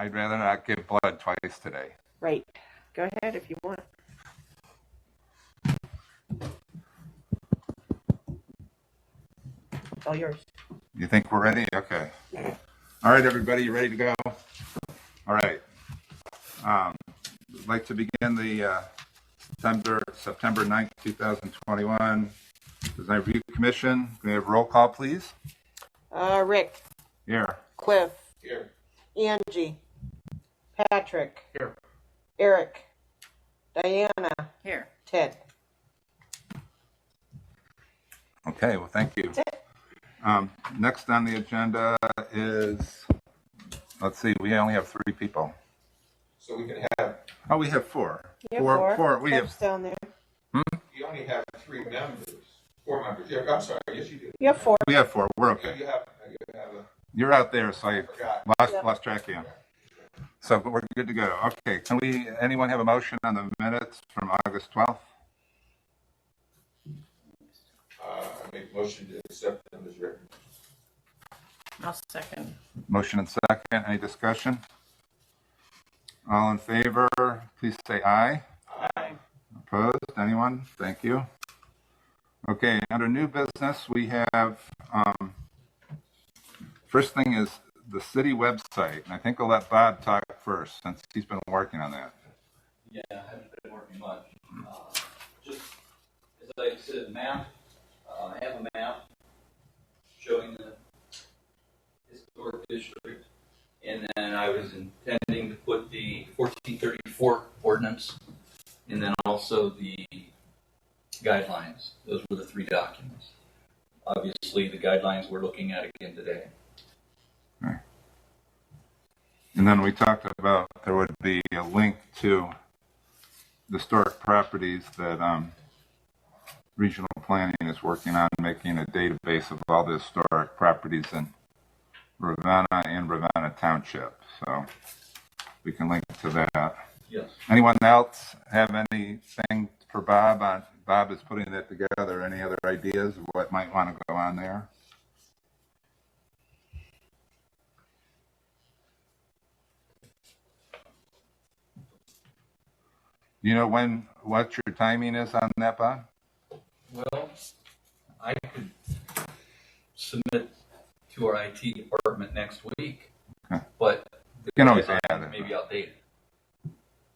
I'd rather not give blood twice today. Right. Go ahead if you want. It's all yours. You think we're ready? Okay. All right, everybody, you ready to go? All right. I'd like to begin the September 9th, 2021 Design Review Commission. Can we have roll call, please? Rick. Here. Cliff. Here. Angie. Patrick. Here. Eric. Diana. Here. Ted. Okay, well, thank you. Next on the agenda is, let's see, we only have 3 people. So we can have, Oh, we have 4. You have 4. We have. Cliff's down there. you only have 3 members, 4 members. Yeah, I'm sorry, yes you do. You have 4. We have 4. We're okay. You have a, You're out there, so I forgot. lost track of you. So we're good to go. Okay, anyone have a motion on the minutes from August 12th? I make motion to accept them as written. I'll second. Motion and second. Any discussion? All in favor, please say aye. Aye. Opposed? Anyone? Thank you. Okay, under new business, we have, first thing is the city website. And I think I'll let Bob talk first since he's been working on that. Yeah, I haven't been working much. Just as I said, map. I have a map showing the historic district, and then I was intending to put the 1434 ordinance, and then also the guidelines. Those were the 3 documents. Obviously, the guidelines we're looking at again today. And then we talked about there would be a link to the historic properties that regional planning is working on, making a database of all the historic properties in Ravenna and Ravenna Township. So we can link to that. Yes. Anyone else have anything for Bob? Bob is putting that together. Any other ideas of what might want to go on there? You know what your timing is on that, Bob? Well, I could submit to our IT department next week, Okay. but the You can always guidelines add it. may be outdated.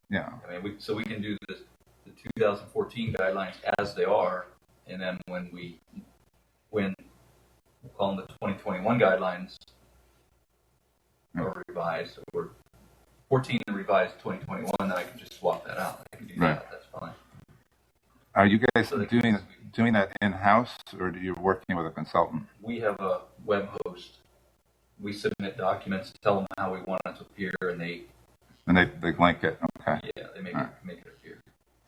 Yeah. I mean, so we can do the 2014 guidelines as they are, and then when we'll call them the 2021 guidelines are revised, or 14 and revised 2021, then I can just swap that out. I can do Right. that. That's fine. Are you guys So they doing that in-house, or are you working with a consultant? We have a web host. We submit documents, tell them how we want it to appear, and they link it. Okay. they make it appear.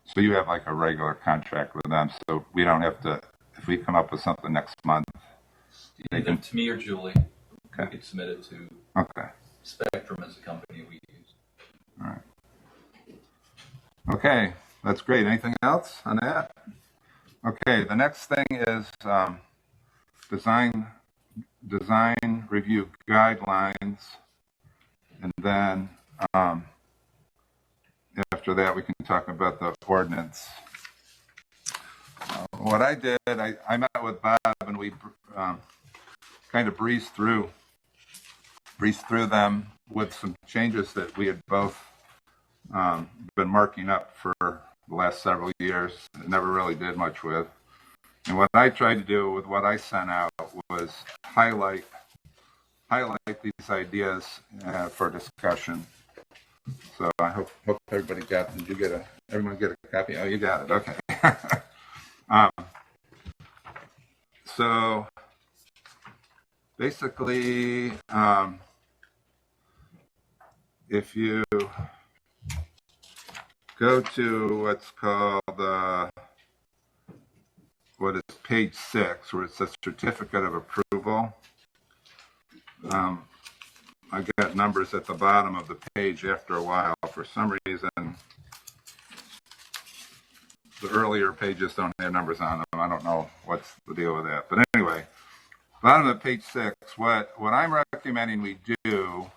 So you have like a regular contract with them, so we don't have to. If we come up with something next month, Either to me or Julie, Okay. we could submit it to okay. Spectrum as the company we use. All right. Okay, that's great. Anything else on that? Okay, the next thing is design review guidelines, and then after that we can talk about the ordinance. What I did, I met with Bob and we kind of breezed through them with some changes that we had both been marking up for the last several years, never really did much with. And what I tried to do with what I sent out was highlight these ideas for discussion. So I hope everybody got. Did everyone get a copy? Oh, you got it. Okay. So basically, if you go to what's called what is page 6, where it says certificate of approval. I got numbers at the bottom of the page after a while. For some reason, the earlier pages don't have numbers on them. I don't know what's the deal with that. But anyway, bottom of page 6, what I'm recommending we do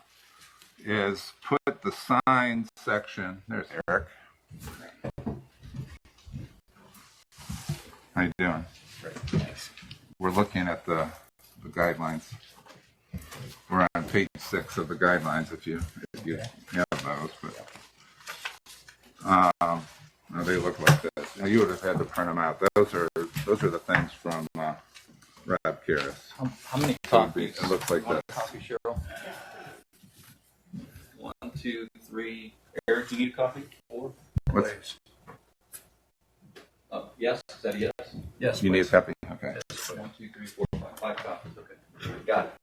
is put the signs section. There's Eric. How you doing? Great, thanks. We're looking at the guidelines. We're on page 6 of the guidelines if you have those. But now they look like this. Now you would have had to print them out. Those are the things from Rob Karras. How many copies? It looks like One this. copy, Cheryl. 1, 2, 3. Eric, you need a copy? 4. What's, Yes. Is that a yes? Yes, you need a please. copy? Okay. 1, 2, 3, 4, 5 copies. Okay. Got it.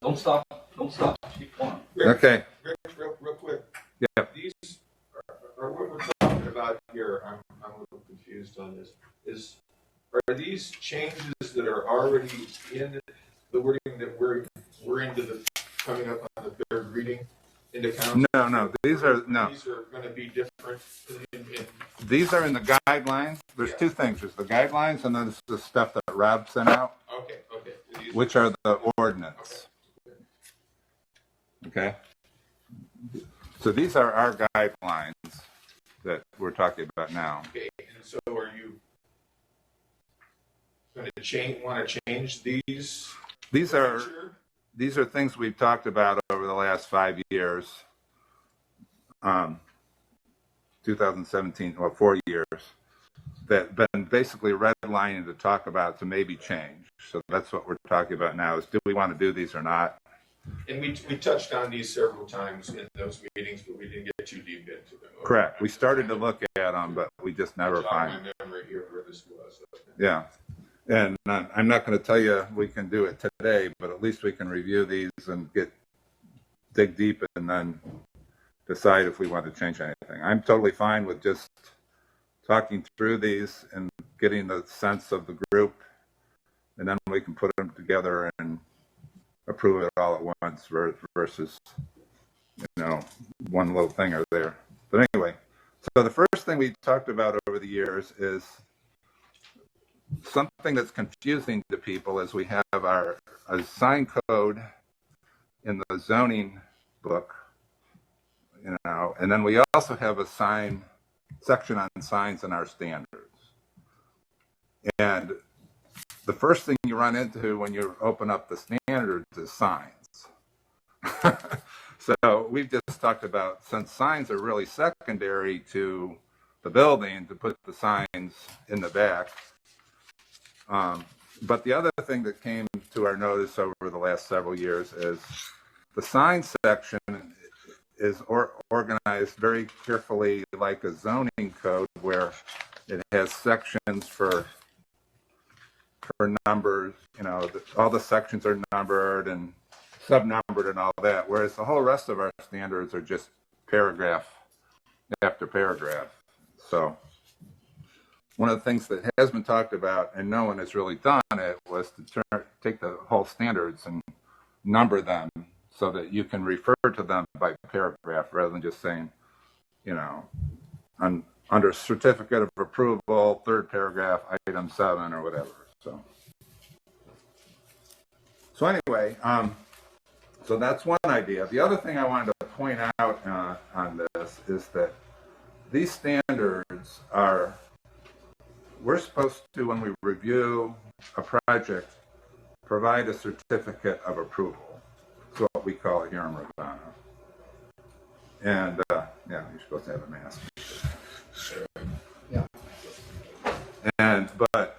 Don't stop. Don't stop. Keep going. Okay. Rick, real quick. Yeah. These are what we're talking about here. I'm a little confused on this. Are these changes that are already in the wording that we're into the coming up on the third reading into council? No. These are going to be different. These are in the guidelines. There's two things. There's the guidelines, and then there's the stuff that Rob sent out, Okay. These which are the ordinance. Okay. So these are our guidelines that we're talking about now. Okay, and so are you going to want to change these? These are Sure. these are things we've talked about over the last 5 years. 2017, 4 years, that been basically redlining to talk about to maybe change. So that's what we're talking about now is do we want to do these or not? And we touched on these several times in those meetings, but we didn't get too deep into them. Correct. We started to look at them, but we just never Jog find. my memory here where this was. Yeah. And I'm not going to tell you we can do it today, but at least we can review these and dig deep and then decide if we want to change anything. I'm totally fine with just talking through these and getting the sense of the group, and then we can put them together and approve it all at once versus, one little thing or there. But anyway, so the first thing we talked about over the years is something that's confusing to people is we have our sign code in the zoning book, and then we also have a sign section on signs in our standards. And the first thing you run into when you open up the standards is signs. So we've just talked about, since signs are really secondary to the building, to put the signs in the back. But the other thing that came to our notice over the last several years is the sign section is organized very carefully like a zoning code where it has sections for numbers, all the sections are numbered and sub-numbered and all that, whereas the whole rest of our standards are just paragraph after paragraph. So one of the things that has been talked about and no one has really done it was to take the whole standards and number them so that you can refer to them by paragraph rather than just saying, under certificate of approval, third paragraph, item 7 or whatever. So anyway, so that's one idea. The other thing I wanted to point out on this is that these standards we're supposed to, when we review a project, provide a certificate of approval. That's what we call it here in Ravenna. And, you're supposed to have a mask. Yeah. But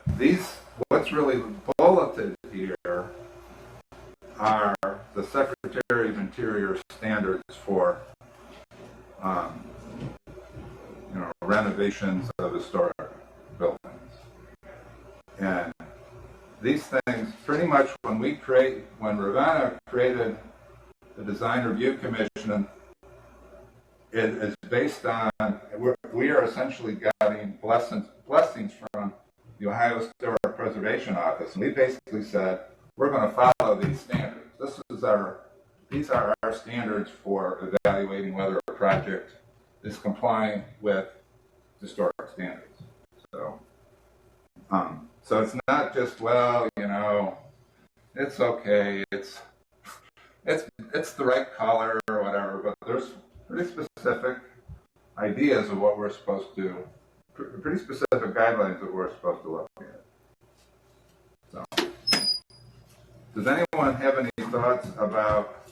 what's really bulleted here are the Secretary of Interior standards for, renovations of historic buildings. And these things, pretty much when Ravenna created the Design Review Commission, it is based on, we are essentially getting blessings from the Ohio Historic Preservation Office. And we basically said, we're going to follow these standards. These are our standards for evaluating whether a project is complying with historic standards. So it's not just, it's okay, it's the right color or whatever, but there's pretty specific ideas of what we're supposed to, pretty specific guidelines that we're supposed to look at. So, does anyone have any thoughts about,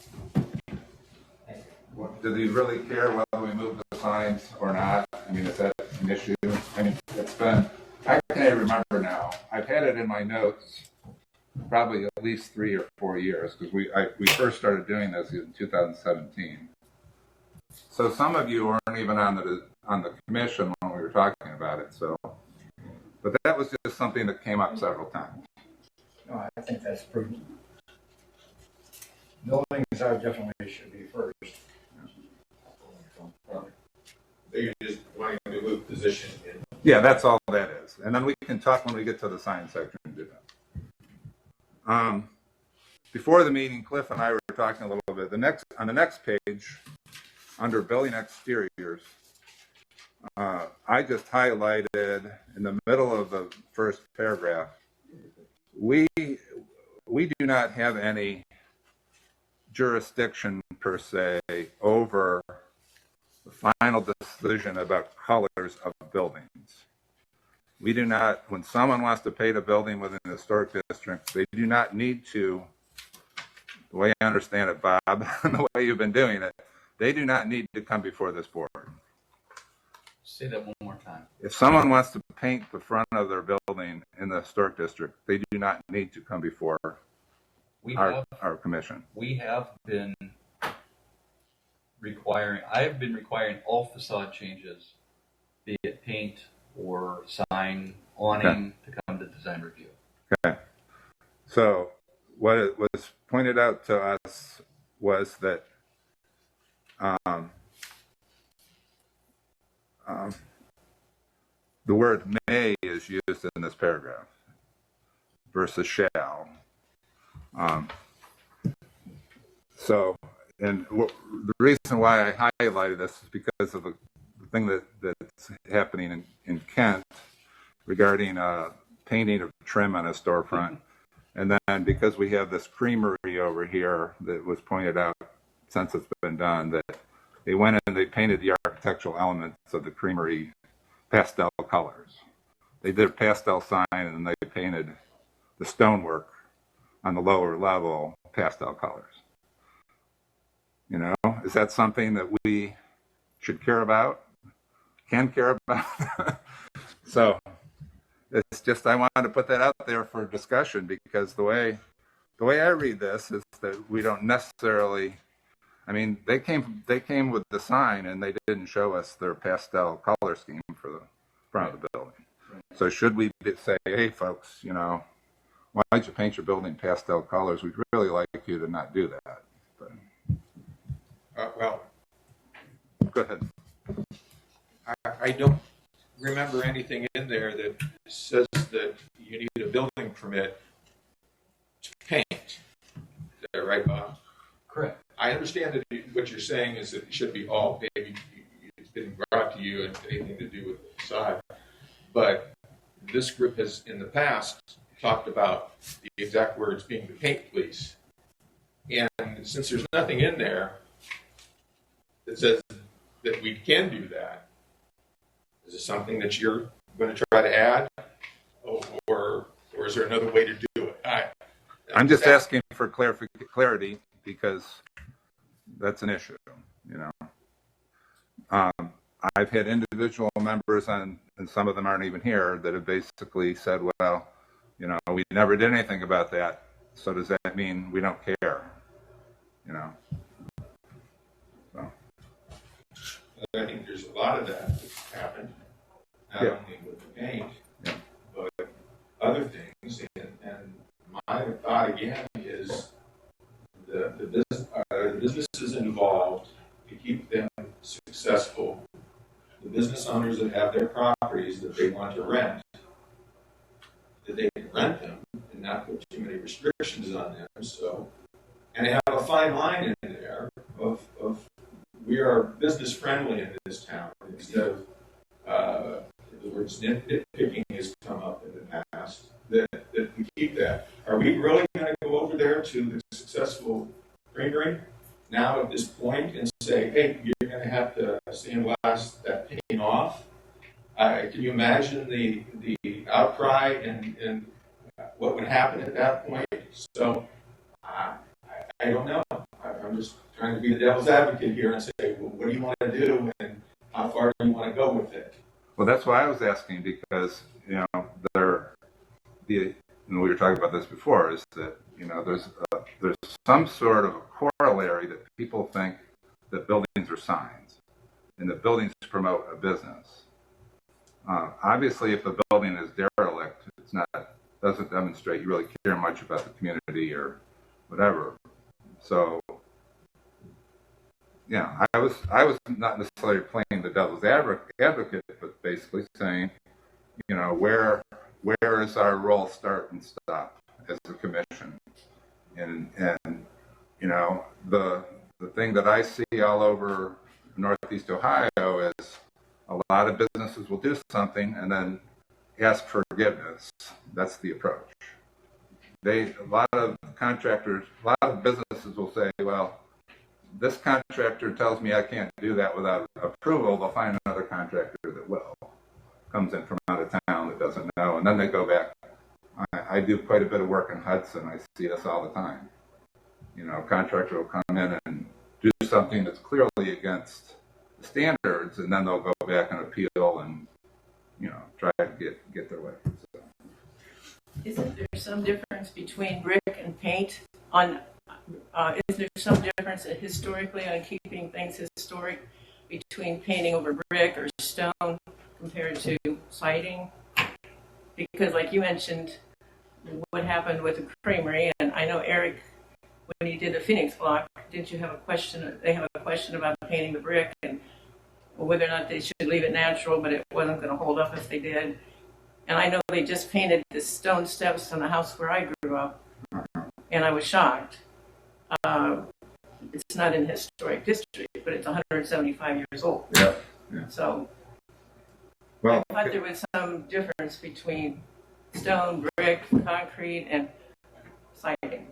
do they really care whether we move the signs or not? I mean, is that an issue? I mean, it's been, I can't remember now. I've had it in my notes probably at least 3 or 4 years, because we first started doing this in 2017. So some of you weren't even on the commission when we were talking about it. So, but that was just something that came up several times. No, I think that's prudent. Buildings are definitely should be first. You're just wanting to move position in. Yeah, that's all that is. And then we can talk when we get to the science section and do that. Before the meeting, Cliff and I were talking a little bit. On the next page, under building exteriors, I just highlighted in the middle of the first paragraph, we do not have any jurisdiction per se over the final decision about colors of buildings. We do not, when someone wants to paint a building within the historic district, they do not need to, the way I understand it, Bob, and the way you've been doing it, they do not need to come before this board. Say that one more time. If someone wants to paint the front of their building in the historic district, they do not need to come before our commission. We have been I have been requiring all facade changes, be it paint or sign, awning, to come to design review. Okay. So what it was pointed out to us was that the word may is used in this paragraph versus shall. And the reason why I highlighted this is because of the thing that's happening in Kent regarding painting of trim on a storefront. And then because we have this creamery over here that was pointed out since it's been done, that they went in and they painted the architectural elements of the creamery pastel colors. They did a pastel sign and then they painted the stonework on the lower level pastel colors. You know, is that something that we should care about? Can care about? So it's just, I wanted to put that out there for discussion, because the way I read this is that we don't necessarily, I mean, they came with the sign and they didn't show us their pastel color scheme for the front of the building. Right. So should we say, hey folks, you know, why don't you paint your building pastel colors? We'd really like you to not do that. But, Well, go ahead. I don't remember anything in there that says that you need a building permit to paint. Is that right, Bob? Correct. I understand that what you're saying is that it should be all, maybe it's been brought to you and anything to do with the facade. But this group has, in the past, talked about the exact words being the paint police. And since there's nothing in there that says that we can do that, is it something that you're going to try to add? Or is there another way to do it? I'm just asking for clarity, because that's an issue, you know. I've had individual members and some of them aren't even here, that have basically said, well, you know, we never did anything about that, so does that mean we don't care? You know. So. I think there's a lot of that that's happened, not only with the paint, but other things. And my thought again is the businesses involved, to keep them successful, the business owners that have their properties that they want to rent, that they can rent them and not put too many restrictions on them. So, and have a fine line in there of we are business friendly in this town, instead of the words nitpicking has come up in the past, that we keep that. Are we really going to go over there to the successful creamery now at this point and say, hey, that sandblast, that paint off, can you imagine the outcry and what would happen at that point? So, I don't know. I'm just trying to be the devil's advocate here and say, well, what do you want to do and how far do you want to go with it? Well, that's why I was asking, because, and we were talking about this before, is that, there's some sort of a corollary that people think that buildings are signs and that buildings promote a business. Obviously, if a building is derelict, doesn't demonstrate you really care much about the community or whatever. So, yeah, I was not necessarily playing the devil's advocate, but basically saying, where is our role start and stop as a commission? And the thing that I see all over Northeast Ohio is a lot of businesses will do something and then ask for forgiveness. That's the approach. A lot of contractors, a lot of businesses will say, well, this contractor tells me I can't do that without approval. They'll find another contractor that will. Comes in from out of town that doesn't know, and then they go back. I do quite a bit of work in Hudson. I see this all the time. A contractor will come in and do something that's clearly against the standards, and then they'll go back and appeal and, try to get their way. So. Isn't there some difference between brick and paint is there some difference historically on keeping things historic between painting over brick or stone compared to siding? Because like you mentioned, what happened with the creamery, and I know Eric, when he did the Phoenix block, didn't you have a question? They have a question about painting the brick and whether or not they should leave it natural, but it wasn't going to hold up if they did. And I know they just painted the stone steps on the house where I grew up, and I was shocked. It's not in historic district, but it's 175 years old. Yeah. So, Well, I thought there was some difference between stone, brick, concrete, and siding.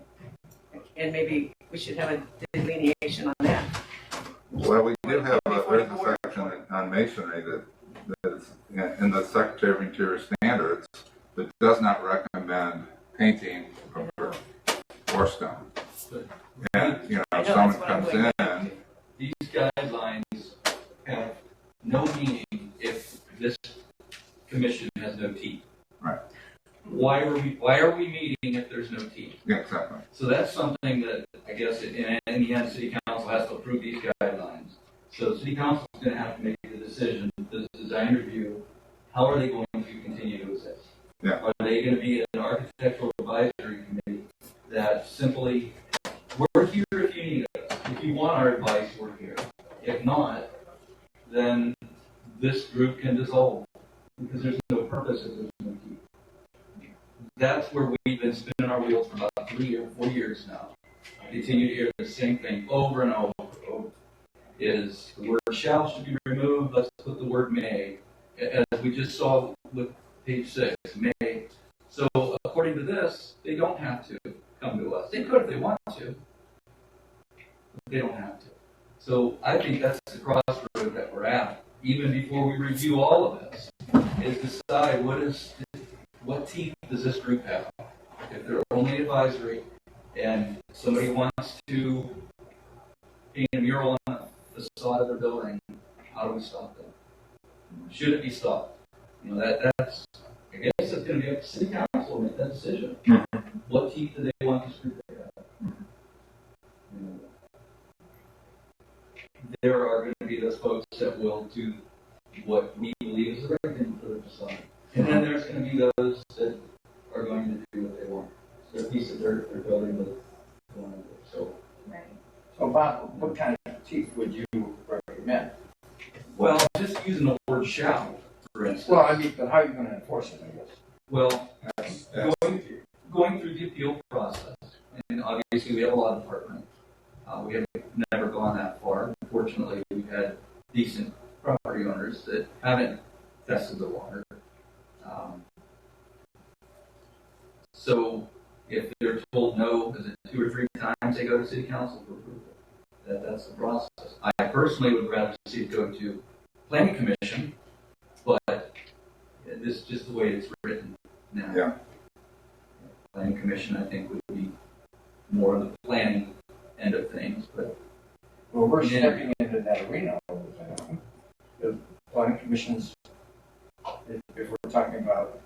And maybe we should have a delineation on that. Well, we do have Before there's the a board. section on masonry that is in the Secretary of Interior standards that does not recommend painting from brick or stone. And, if I know, someone that's what I'm comes going in, These guidelines have no meaning if this commission has no teeth. Right. Why are we meeting if there's no teeth? yeah, exactly. So that's something that I guess in the end, City Council has to approve these guidelines. So City Council is going to have to make the decision, the design review, how are they going to continue to exist? Yeah. Are they going to be an architectural advisory committee that simply, we're here if you need us. If you want our advice, we're here. If not, then this group can dissolve because there's no purpose if there's no teeth. That's where we've been spinning our wheels for about 3 or 4 years now. I continue to hear the same thing over and over. Is the word shall should be removed, let's put the word may. As we just saw with page 6, may. So according to this, they don't have to come to us. They could if they want to, but they don't have to. So I think that's the crossroad that we're at. Even before we review all of this, is decide what teeth does this group have? If they're only advisory and somebody wants to paint a mural on the facade of their building, how do we stop them? Should it be stopped? That's I guess it's going to be up to City Council to make that decision. What teeth do they want this group to have? There are going to be those folks that will do what we believe is the right thing for the facade. And then there's going to be those that are going to do what they want. It's their piece of dirt they're building with. So, So Bob, what kind of teeth would you recommend? well, just using the word shall, for instance. Well, I mean, but how are you going to enforce it, I guess? Well, That's going through the appeal process, and obviously we have a law department. We have never gone that far. Unfortunately, we've had decent property owners that haven't tested the water. So if they're told no, is it 2 or 3 times they go to City Council for approval? that's the process. I personally would rather see it go to planning commission, but this is just the way it's written now. Yeah. Planning commission, I think, would be more on the planning end of things, but Well, we're Yeah. stepping into that arena over there. The planning commissions, if we're talking about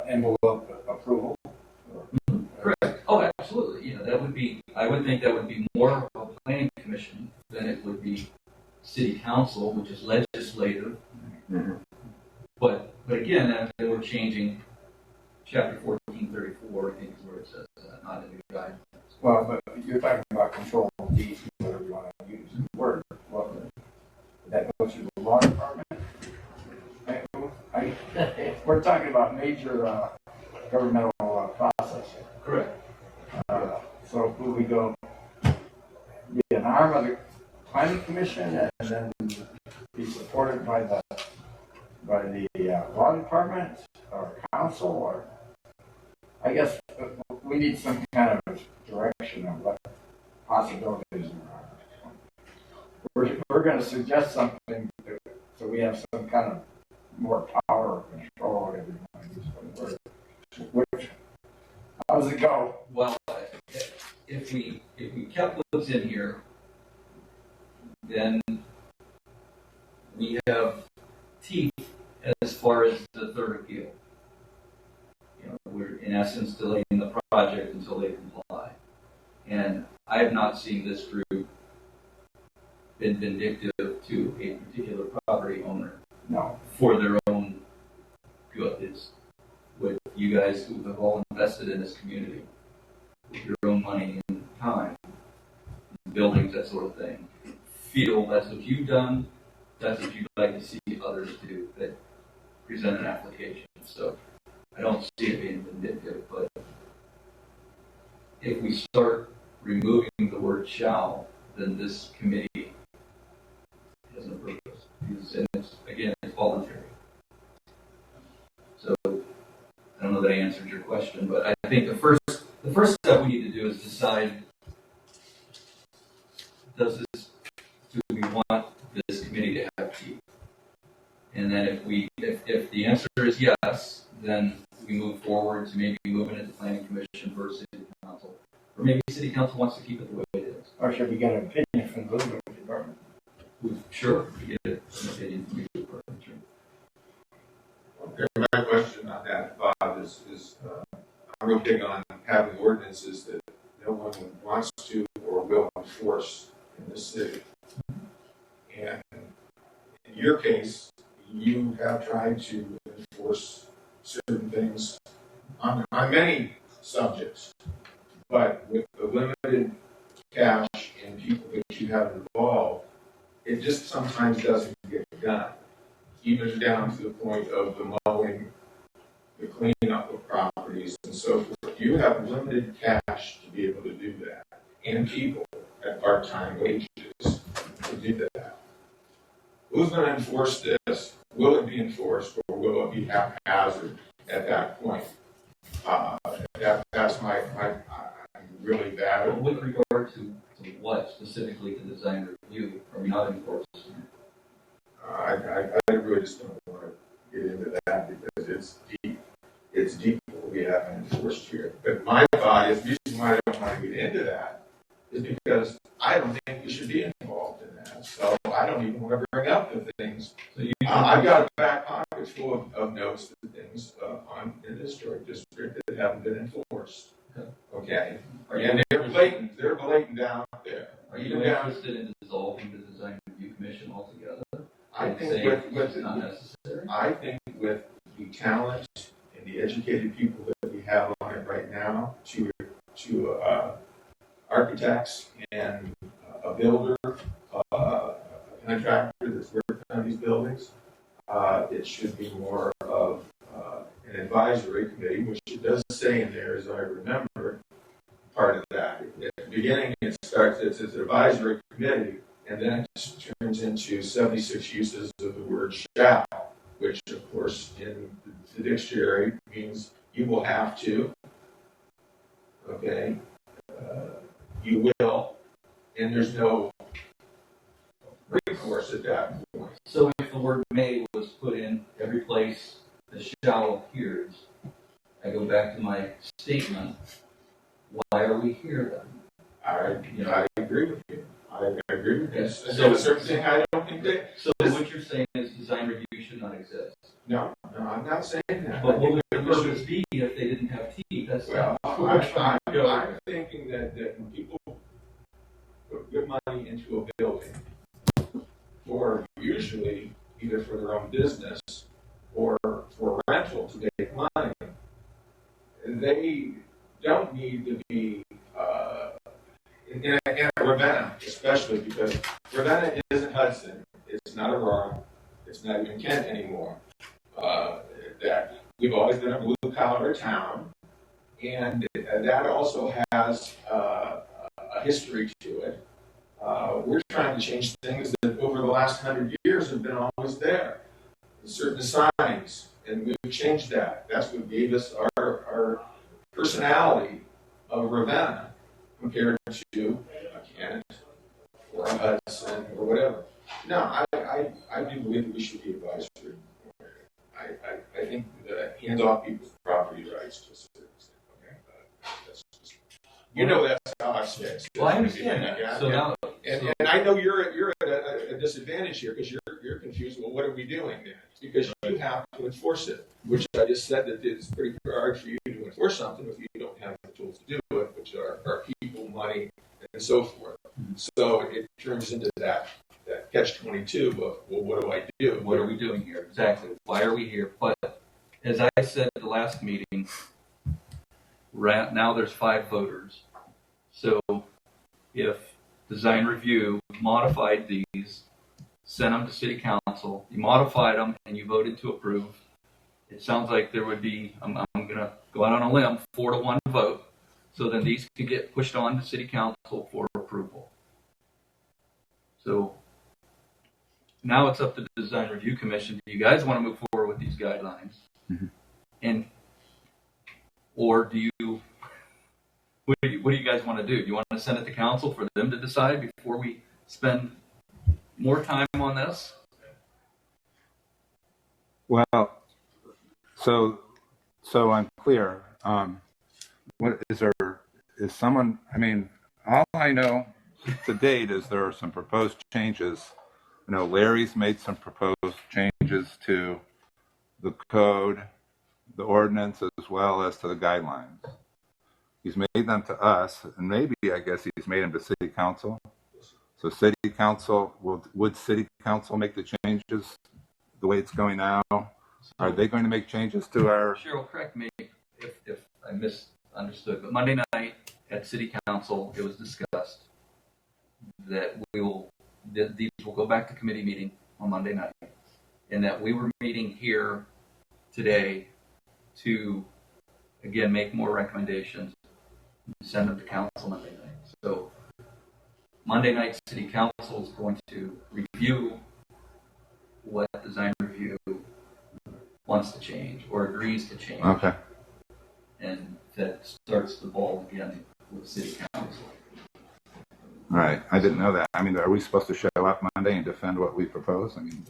envelope approval. correct. Oh, absolutely. That would be, I would think that would be more of a planning commission than it would be city council, which is legislative. Mhm. But again, we're changing chapter 1434, I think is where it says that, not a new guide. Well, but you're talking about control of deeds, whatever you want to use the word. Well, that goes through the law department. We're talking about major governmental process here. Correct. So will we go be an arm of the planning commission and then be supported by the law department or council, or I guess we need some kind of direction of what possibilities there are. We're going to suggest something so we have some kind of more power or control, whatever you want to use for the word. Which, how does it go? Well, if we kept what's in here, then we have teeth as far as the third appeal. We're in essence delaying the project until they comply. And I have not seen this group been vindictive to a particular property owner No. for their own good. It's with you guys who have all invested in this community with your own money and time, buildings, that sort of thing. Feel that's what you've done, that's what you'd like to see others do that present an application. So I don't see it being vindictive, but if we start removing the word shall, then this committee has no purpose. And it's voluntary. So I don't know that I answered your question, but I think the first step we need to do is decide, do we want this committee to have teeth? And then if the answer is yes, then we move forward to maybe moving it to planning commission versus city council. Or maybe city council wants to keep it the way it is. Or should we get an opinion from the building department? Sure, we get an opinion from the department. Sure. Okay, my question on that, Bob, is I'm real big on having ordinances that no one wants to or will enforce in this city. And in your case, you have tried to enforce certain things on many subjects, but with the limited cash and people that you have involved, it just sometimes doesn't get done, even down to the point of the mowing, the cleaning up of properties, and so forth. You have limited cash to be able to do that, and people at part-time wages to do that. Who's going to enforce this? Will it be enforced, or will it be haphazard at that point? That's my I'm really bad. Well, with regard to what specifically to design review, are we not enforcing? I really just don't want to get into that because it's deep. It's deep what we haven't enforced here. But my thought is, the reason why I don't want to get into that is because I don't think we should be involved in that. So I don't even want to bring up the things. So you I've got a back pocket full of notes and things in the historic district that haven't been enforced. Okay, and they're blatant. They're blatant down there. Are you interested in dissolving the design review commission altogether? I think Say with it's not necessary. I think with the talent and the educated people that we have on it right now, to architects and a builder, a contractor that's working on these buildings, it should be more of an advisory committee, which it does say in there, as I remember, part of that. At the beginning, it starts as an advisory committee, and then it turns into 76 uses of the word shall, which, of course, in the dictionary means you will have to, okay, you will, and there's no recourse at that point. So if the word may was put in every place the shall appears, I go back to my statement, why are we here then? I agree with you. I agree with you. So- So a certain thing, I don't think that. So what you're saying is design review should not exist. No, I'm not saying that. But I what think would the that we should- purpose be if they didn't have teeth? That's Well, not where we're trying to go. I'm thinking that when people put good money into a building, for usually either for their own business or for rental to make money, they don't need to be in a Ravenna, especially because Ravenna isn't Hudson, it's not Aurora, it's not even Kent anymore. That we've always been a blue collar town, and that also has a history to it. We're trying to change things that over the last 100 years have been always there. Certain signs, and we've changed that. That's what gave us our personality of Ravenna compared to a Kent or a Hudson or whatever. No, I do believe that we should be advisory. I think that hands off people's property rights to a certain extent. Okay, that's just, you know that's how I say it. Well, I understand that. Yeah, So yeah. now, And I know you're at a disadvantage here because you're confused. Well, what are we doing then? Because you have to enforce it, which I just said that it's pretty hard for you to enforce something if you don't have the tools to do it, which are people, money, and so forth. So it turns into that catch-22 of, well, what do I do? what are we doing here? Exactly. Why are we here? But as I said at the last meeting, now there's 5 voters. So if design review modified these, sent them to city council, you modified them and you voted to approve, it sounds like there would be, I'm going to go out on a limb, 4-1 vote. So then these could get pushed on to city council for approval. So now it's up to the design review commission. Do you guys want to move forward with these guidelines? Mhm. And, or do you, what do you guys want to do? Do you want to send it to council for them to decide before we spend more time on this? Well, so I'm clear. What is someone? I mean, all I know to date is there are some proposed changes. You know, Larry's made some proposed changes to the code, the ordinance, as well as to the guidelines. He's made them to us, and maybe I guess he's made them to city council. So city council would city council make the changes the way it's going now? Are they going to make changes to our? Cheryl, correct me if I misunderstood, but Monday night at city council, it was discussed that these will go back to committee meeting on Monday night, and that we were meeting here today to, again, make more recommendations, send them to council Monday night. So Monday night city council is going to review what design review wants to change or agrees to change. Okay. And that starts the ball again with city council. All right. I didn't know that. I mean, are we supposed to show up Monday and defend what we propose? I mean,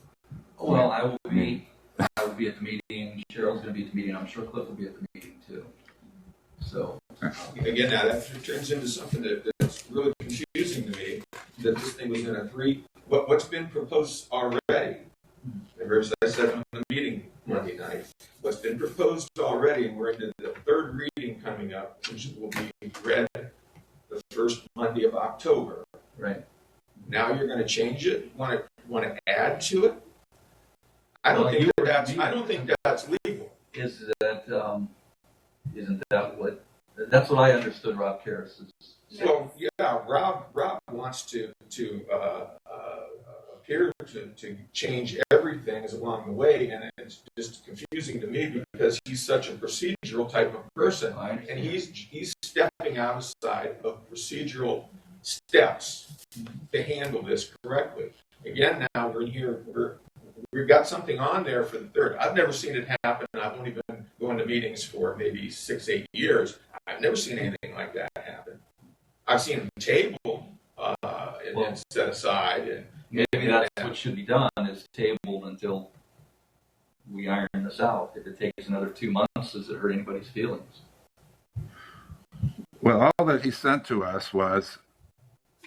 Well, I will be at the meeting. Cheryl's going to be at the meeting. I'm sure Cliff will be at the meeting too. So Again, now that turns into something that's really confusing to me, that this thing was in a what's been proposed already. Remember, as I said on the meeting Monday night, what's been proposed already, and we're into the 3rd reading coming up, which will be read the first Monday of October. right. Now you're going to change it? Want to add to it? I don't think that's legal. Is that isn't that what? That's what I understood. Rob Karras is. Well, yeah, Rob wants to appear to change everything as along the way, and it's just confusing to me because he's such a procedural type of person, and he's stepping outside of procedural steps to handle this correctly. Again, now we're here. We've got something on there for the 3rd. I've never seen it happen. I've only been going to meetings for maybe 6-8 years. I've never seen anything like that happen. I've seen them tabled Well- and set aside and. Maybe that's what should be done, is tabled until we iron this out. If it takes another 2 months, does it hurt anybody's feelings? Well, all that he sent to us was,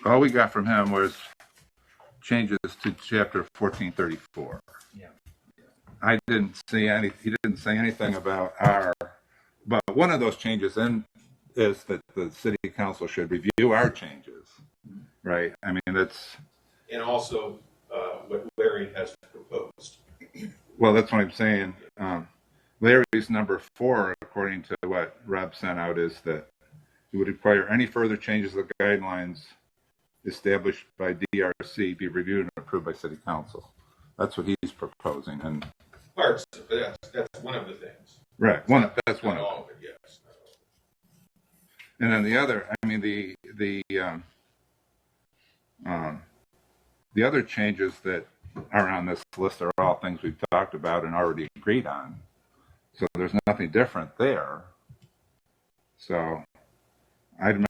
all we got from him was changes to chapter 1434. Yeah. I didn't see he didn't say anything about but one of those changes is that the city council should review our changes, right? I mean, And also, what Larry has proposed. well, that's what I'm saying. Larry's number 4, according to what Rob sent out, is that it would require any further changes to the guidelines established by DRC be reviewed and approved by city council. That's what he's proposing, and Parts, but that's one of the things. right, that's one Not of them. all of it, yes. And then the other, I mean, the other changes that are on this list are all things we've talked about and already agreed on. So there's nothing different there. So I'm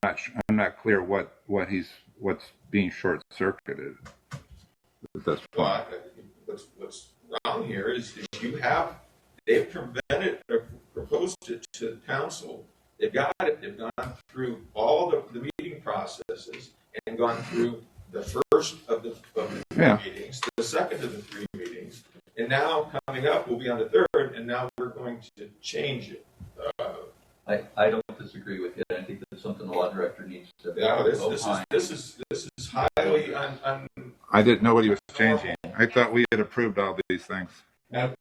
not clear what's being short circuited at this point. But what's wrong here is that they've prevented or proposed it to the council. They've got it. They've gone through all the meeting processes and gone through the first of the 3 meetings, the second of the 3 meetings, and now coming up we'll be on the 3rd, and now we're going to change it. I don't disagree with you. I think that's something the law director needs to Yeah, opine. this is highly I didn't know what he was changing. I thought we had approved all these things. The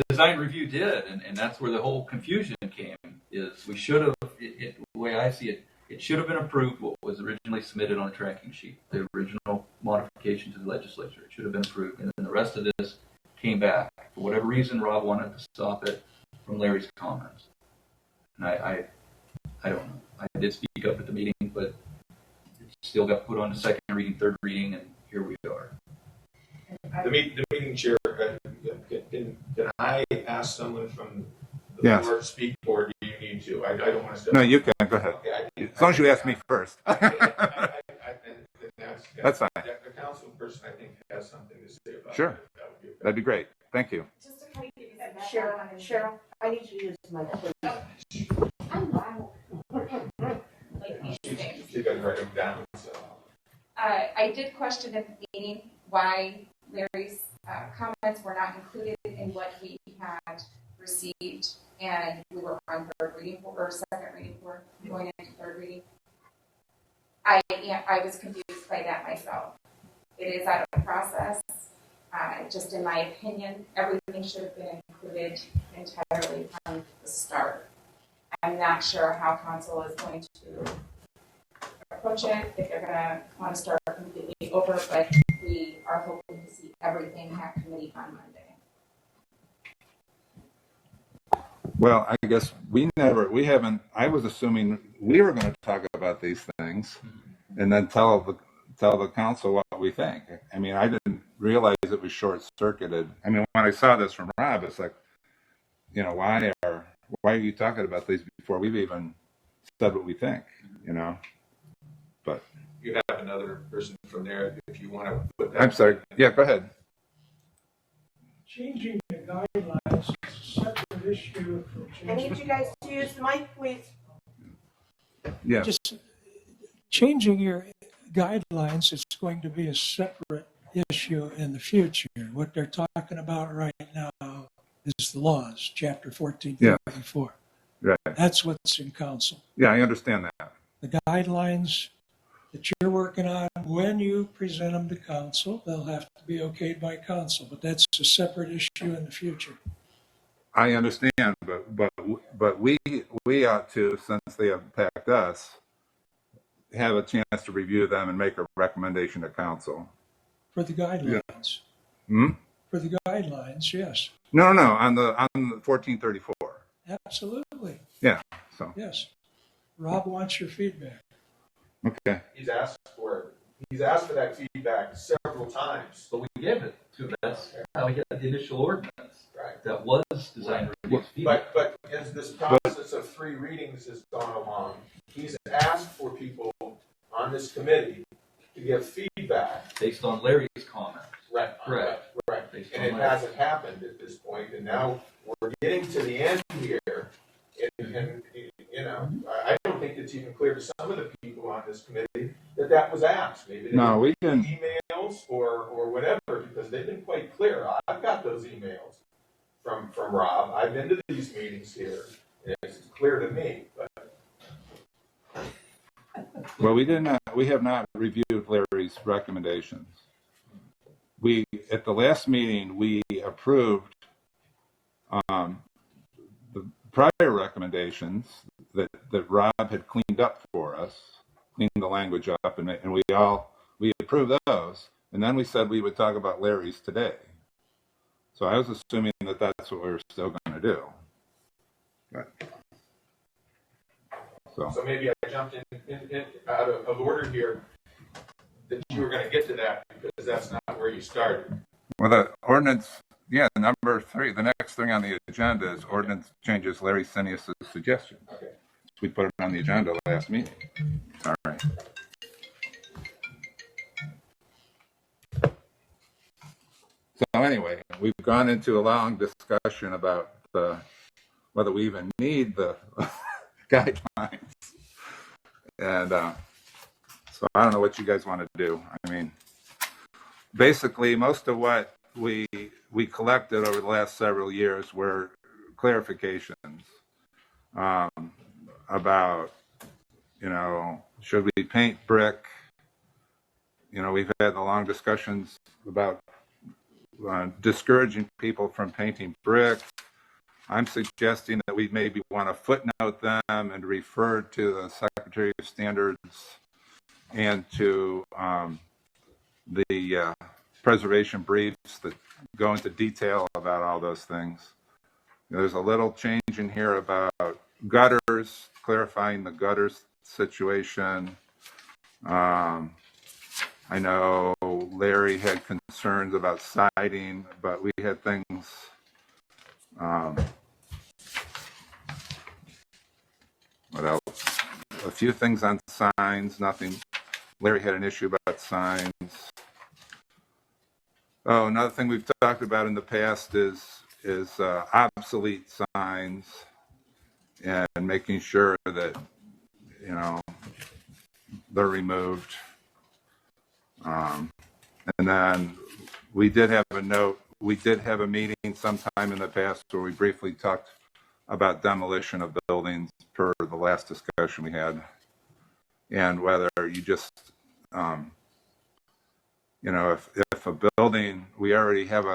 design review did, and that's where the whole confusion came, is we should have, the way I see it, it should have been approved what was originally submitted on a tracking sheet, the original modification to the legislature. It should have been approved, and then the rest of this came back. For whatever reason, Rob wanted to stop it from Larry's comments. And I don't know. I did speak up at the meeting, but it still got put on to second reading, third reading, and here we are. the meeting chair. Can I ask someone from the Yes. board to speak, or do you need to? I don't want to step. No, you can. Go ahead. Okay, As long as you ask me first. That's fine. The council person, I think, has something to say about Sure. it. That would be That'd be great. Thank you. Just to kind of give you some Cheryl, background on Cheryl, I need you to use my please. I'm loud. Like these things. You gotta write them down. So. I did question at the meeting why Larry's comments were not included in what we had received, and we were on third reading or second reading for going into third reading. I was confused by that myself. It is out of the process. Just in my opinion, everything should have been included entirely from the start. I'm not sure how council is going to approach it, if they're going to want to start completely over, but we are hoping to see everything at committee on Monday. Well, I guess I was assuming we were going to talk about these things and then tell the council what we think. I mean, I didn't realize it was short circuited. I mean, when I saw this from Rob, it's like, why are you talking about these before we've even said what we think, But You have another person from there if you want to put that. I'm sorry. Yeah, go ahead. Changing the guidelines is a separate issue from I need changing. you guys to use the mic, please. Yeah. Just changing your guidelines is going to be a separate issue in the future. What they're talking about right now is the laws, Chapter 1434. Right. That's what's in council. Yeah, I understand that. The guidelines that you're working on, when you present them to council, they'll have to be okayed by council, but that's a separate issue in the future. I understand, but we ought to, since they have packed us, have a chance to review them and make a recommendation to council. For the guidelines. Hmm? For the guidelines, yes. No, on the 1434. Absolutely. Yeah. So Yes. Rob wants your feedback. okay. He's asked for it. He's asked for that feedback several times. But we gave it to him. That's how we got the initial ordinance. Right. That was design review. But as this process of 3 readings has gone along, he's asked for people on this committee to get feedback. Based on Larry's comments. Right. Correct. Right. Based And on it Larry. hasn't happened at this point, and now we're getting to the end here. And you know, I don't think it's even clear to some of the people on this committee that was asked. Maybe they No, we didn't didn't. read emails or whatever, because they've been quite clear. I've got those emails from Rob. I've been to these meetings here, and it's clear to me. But Well, we have not reviewed Larry's recommendations. At the last meeting, we approved the prior recommendations that Rob had cleaned up for us, cleaned the language up, and we approved those. And then we said we would talk about Larry's today. So I was assuming that that's what we were still going to do. But, so maybe I jumped in out of order here, that you were going to get to that, because that's not where you started. well, the ordinance, number 3, the next thing on the agenda is ordinance changes Larry Sinius' suggestion. Okay. We put it on the agenda last meeting. All right. So anyway, we've gone into a long discussion about whether we even need the guidelines. And so I don't know what you guys want to do. I mean, basically, most of what we collected over the last several years were clarifications about, should we paint brick? We've had the long discussions about discouraging people from painting brick. I'm suggesting that we maybe want to footnote them and refer to the Secretary of Standards and to the preservation briefs that go into detail about all those things. There's a little change in here about gutters, clarifying the gutters situation. I know Larry had concerns about siding, but we had things. What else? A few things on signs, nothing. Larry had an issue about signs. Oh, another thing we've talked about in the past is obsolete signs and making sure that, they're removed. And then we did have a note. We did have a meeting sometime in the past where we briefly talked about demolition of buildings per the last discussion we had, and whether you just, if a building, we already have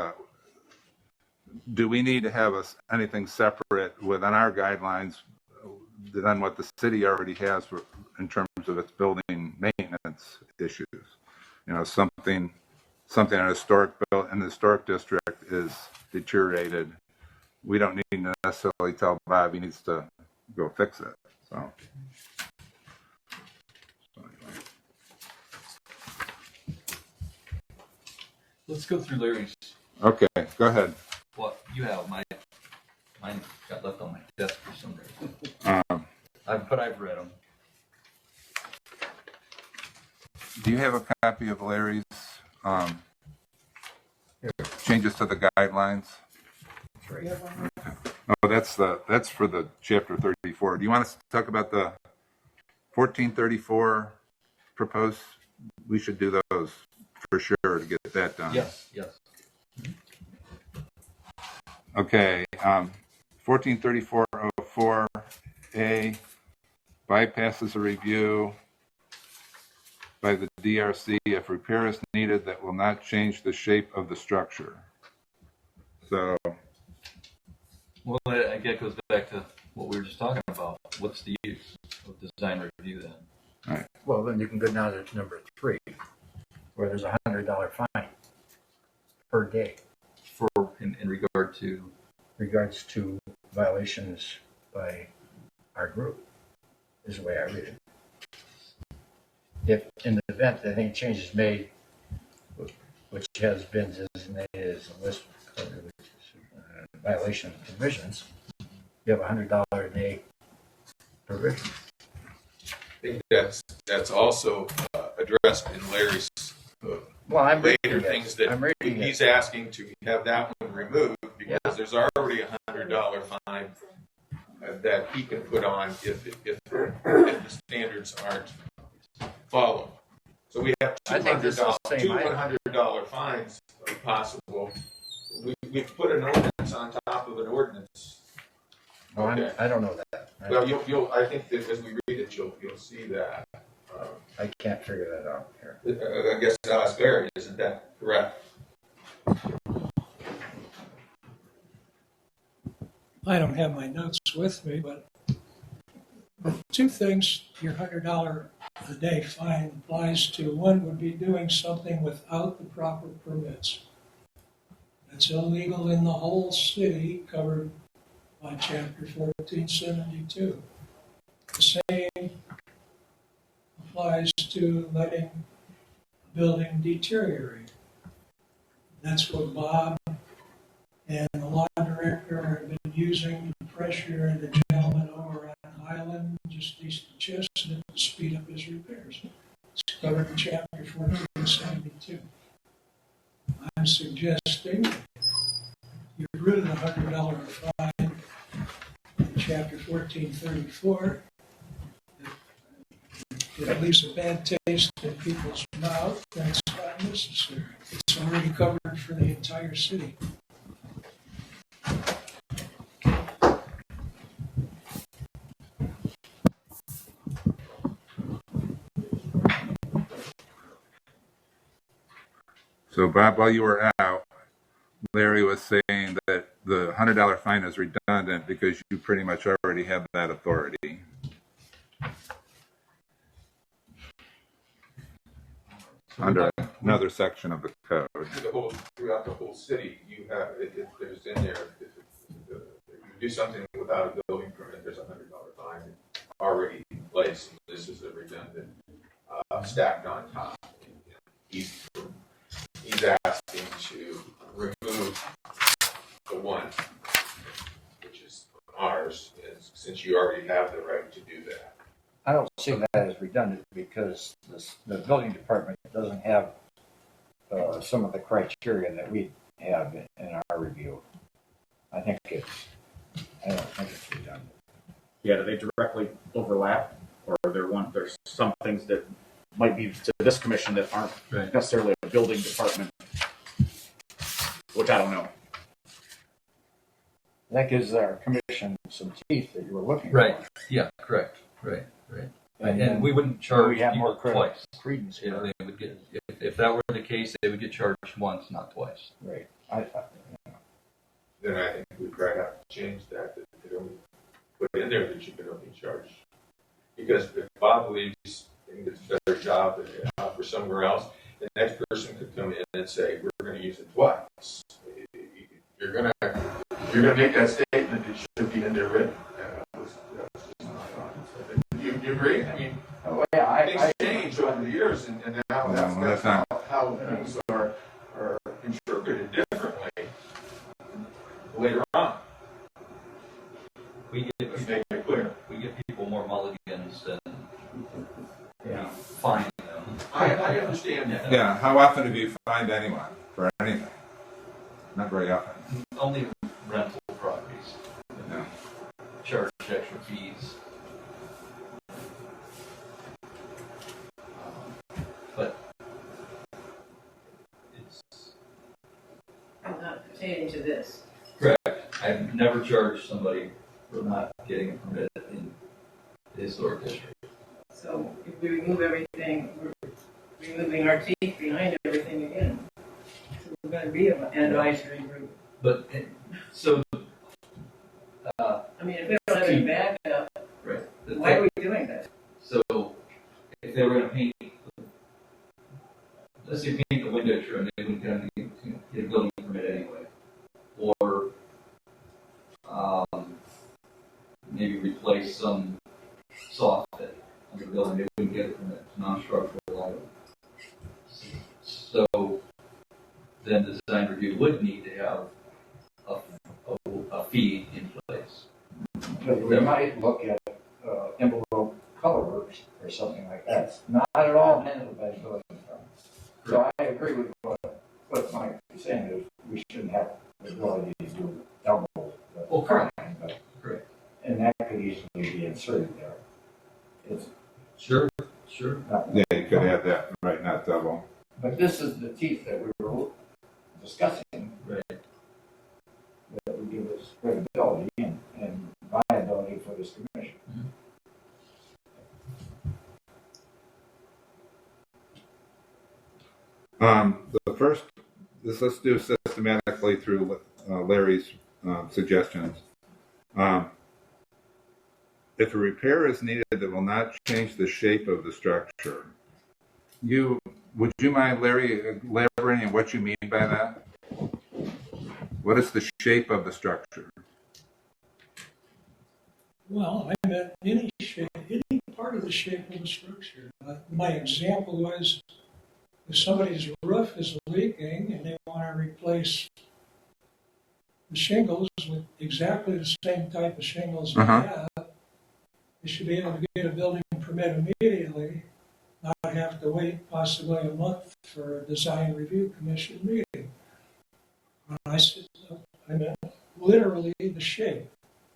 do we need to have anything separate within our guidelines than what the city already has in terms of its building maintenance issues? Something in a historic district is deteriorated. We don't need to necessarily tell Bob he needs to go fix it. So anyway. Let's go through Larry's. Okay, go ahead. What you have, mine got left on my desk for some reason. But I've read them. Do you have a copy of Larry's changes to the guidelines? Oh, that's for the chapter 34. Do you want us to talk about the 1434 proposed? We should do those for sure to get that done. Yes. Okay, 1434-04A bypasses a review by the DRC if repair is needed that will not change the shape of the structure. So, Well, I guess it goes back to what we were just talking about. What's the use of design review then? all right. Well, then you can go down to number 3, where there's a $100 fine per day For in regard to regards to violations by our group, is the way I read it. If in the event that any change is made, which has been designated as a list of violation provisions, you have a $100 a day provision. I think that's also addressed in Larry's Well, I'm later reading things it. that I'm reading he's it. asking to have that one removed because there's already $100 fine that he can put on if the standards aren't followed. So we have I think this is the same. two $100 fines possible. We put an ordinance on top of an ordinance. Oh, Okay. I don't know that. Well, I think that as we read it, you'll see that. I can't figure that out here. I guess Alice Barry, isn't that correct? I don't have my notes with me, but the two things your $100 a day fine applies to. One would be doing something without the proper permits. That's illegal in the whole city, covered by Chapter 1472. The same applies to letting a building deteriorate. That's what Bob and the law director have been using the pressure and the gentleman over on Highland, just east of Chestnut, to speed up his repairs. It's covered in Chapter 1472. I'm suggesting you get rid of the $100 fine in Chapter 1434. It leaves a bad taste in people's mouth, and it's not necessary. It's already covered for the entire city. So Bob, while you were out, Larry was saying that the $100 fine is redundant because you pretty much already have that authority. Under another section of the code. Throughout the whole city, you have there's in there. If you do something without a building permit, there's $100 fine already in place. This is a redundant, stacked on top. He's asking to remove the one, which is ours, since you already have the right to do that. I don't see that as redundant because the building department doesn't have some of the criteria that we have in our review. I don't think it's redundant. Yeah, do they directly overlap, or there's some things that might be to this commission that aren't necessarily a building department, which I don't know. That gives our commission some teeth that you were looking Right. for. Yeah, correct. Right. And we wouldn't charge we have more people twice. credence Yeah, here. they would get, if that were the case, they would get charged once, not twice. Right. Then I think we probably have to change that they only put in there that you can only charge. Because if Bob leaves and gets a better job for somewhere else, the next person could come in and say, we're going to use it twice. You're going to make that statement, it should be in there written. You agree? I mean, things change over the years, and now that's how things are interpreted differently later on. We give Let's make it clear. we give people more mulligans than fine them. I understand that. Yeah, how often have you fined anyone for anything? Not very often. Only rental properties. No. Charge extra fees. But it's not pertaining to this. Correct. I've never charged somebody for not getting a permit in the historic district. So if we remove everything, we're removing our teeth behind everything again. So we're going to be an advisory group. But so, I mean, if we don't have any backup, right? Why are we doing that? So if they were going to paint, let's say paint the window trim, they would get a building permit anyway, or maybe replace some soffit on the building, they wouldn't get a permit, non-structural item. So then the design review would need to have a fee in place. But we might look at envelope color works or or something like that. It's not at all handled by the building department. So I agree with what Mike is saying, is we shouldn't have the ability to do double the Well, correct. fine, but, Correct. and that could easily be inserted there. It's Sure. not, Yeah, you could add that, right, not double. but this is the teeth that we were discussing. Right. That would give us credibility and viability for this commission. The first, let's do systematically through Larry's suggestions. If a repair is needed that will not change the shape of the structure, would you mind, Larry, elaborating on what you mean by that? What is the shape of the structure? Well, I meant any shape, any part of the shape of the structure. My example was if somebody's roof is leaking and they want to replace the shingles with exactly the same type of shingles they have, they should be able to get a building permit immediately, not have to wait possibly a month for a design review commission meeting. I said, I meant literally the shape,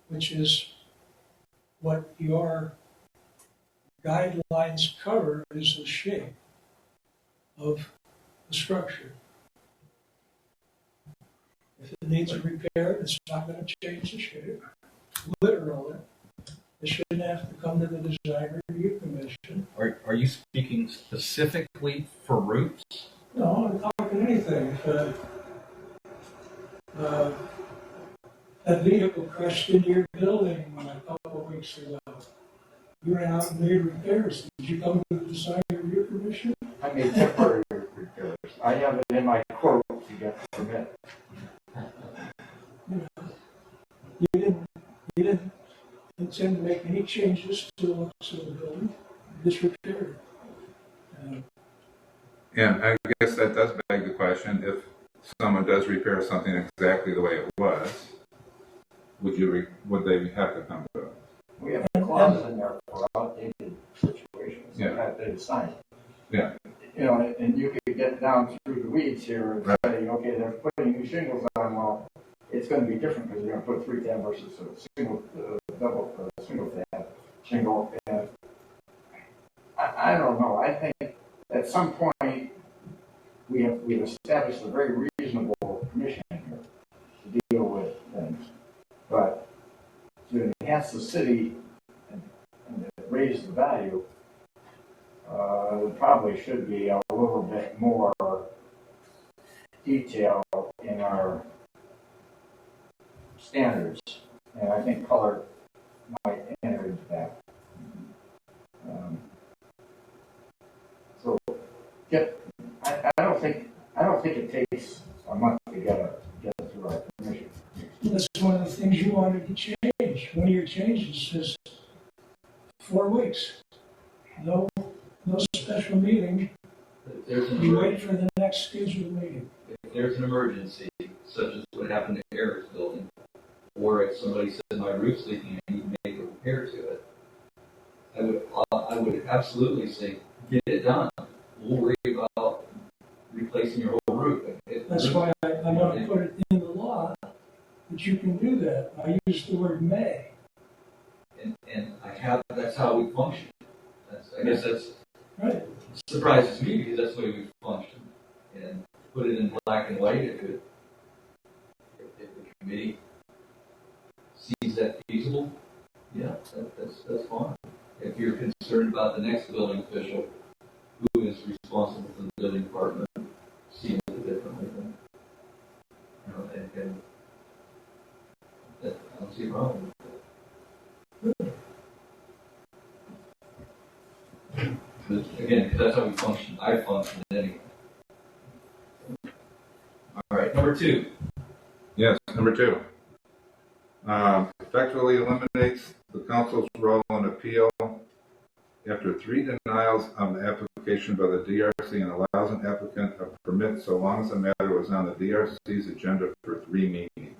which is what your guidelines cover, is the shape of the structure. If it needs a repair, it's not going to change the shape. Literally, it shouldn't have to come to the design review commission. Are you speaking specifically for roofs? No, I'm talking anything. That vehicle crashed into your building a couple of weeks ago. You went out and made repairs. Did you come to the design review commission? I made temporary repairs. I have it in my quote to get the permit. You didn't intend to make any changes to the looks of the building. You just repaired it. And I guess that does beg the question, if someone does repair something exactly the way it was, would they have to come to us? We have clauses in there for outdated situations. Yeah. That they sign. Yeah. You know, and you could get down through the weeds here and say, okay, they're putting new shingles on. Well, it's going to be different because they're going to put 3-tab versus a single tab shingle. And I don't know. I think at some point we've established a very reasonable commission here to deal with things, but to enhance the city and raise the value, there probably should be a little bit more detail in our standards, and I think color might enter into that. So, I don't think it takes a month to get it through our commission. That's one of the things you wanted to change. One of your changes is 4 weeks. No special meeting. If there's an You wait for the next scheduled meeting. if there's an emergency, such as what happened to Eric's building, or if somebody said my roof's leaking and I need to make a repair to it, I would absolutely say, get it done. We'll worry about replacing your whole roof. That's why I want to put it in the law that you can do that. I use the word may. And that's how we function. I guess that's Right. surprises me because that's the way we function. And put it in black and white if the committee sees that feasible, yeah, that's fine. If you're concerned about the next building official who is responsible for the building department seeing it differently, then and I don't see a problem. But again, because that's how we function. I function anyway. All right, number 2. Yes, number 2. Effectively eliminates the council's role in appeal after 3 denials of an application by the DRC and allows an applicant a permit so long as the matter was on the DRC's agenda for 3 meetings.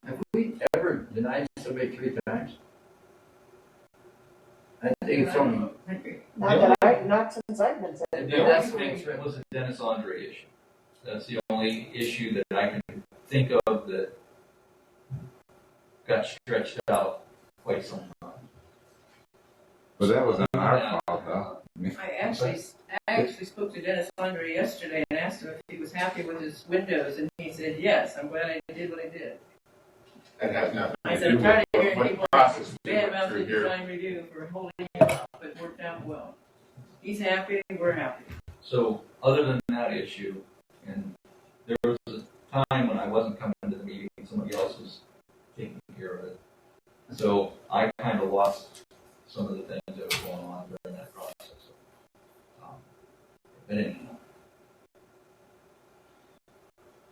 Have we ever denied somebody 3 times? I think it's only, Not since I've been saying. The only thing was a Dennis Andre issue. That's the only issue that I can think of that got stretched out quite some time. But that wasn't our fault, though. I actually spoke to Dennis Andre yesterday and asked him if he was happy with his windows, and he said, yes, I'm glad I did what I did. That has nothing I to said, do I'm tired of with hearing what people process we bad went about the through here. design review for holding it up, but it worked out well. He's happy, we're happy. So other than that issue, and there was a time when I wasn't coming to the meeting, somebody else was taking care of it. So I kind of lost some of the things that were going on during that process. But anyway,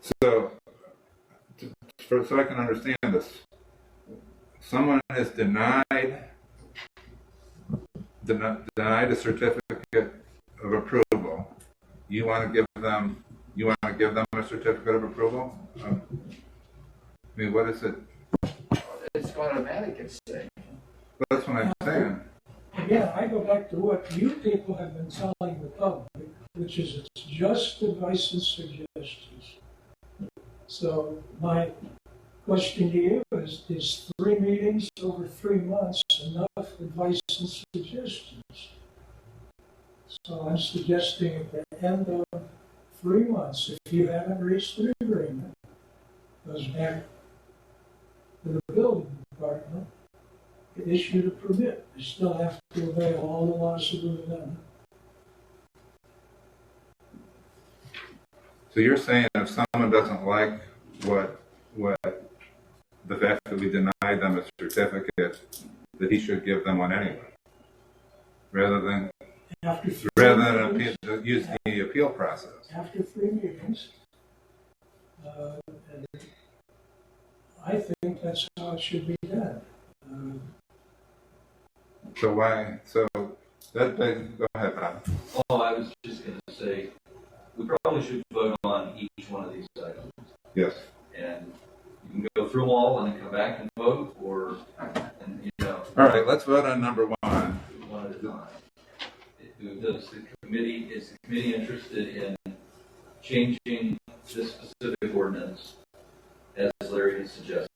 So, so I can understand this, someone is denied a certificate of approval. You want to give them a certificate of approval? I mean, what is it? it's automatic, it's saying. That's what I'm saying. Again, I go back to what you people have been telling the public, which is it's just advice and suggestions. So my question to you is 3 meetings over 3 months enough advice and suggestions? So I'm suggesting at the end of 3 months, if you haven't reached an agreement, goes back to the building department to issue the permit. You still have to obey all the laws of Ravenna. So you're saying if someone doesn't like what the fact that we denied them a certificate, that he should give them one anyway, rather than After 3 appeal, meetings, use the appeal process. after 3 meetings, and I think that's how it should be done. So why? So that begs. Go ahead, Bob. oh, I was just going to say, we probably should vote on each one of these items. Yes. And you can go through them all and then come back and vote, or, and, you know. All right. Let's vote on number 1. One at a time. Is the committee interested in changing this specific ordinance as Larry has suggested?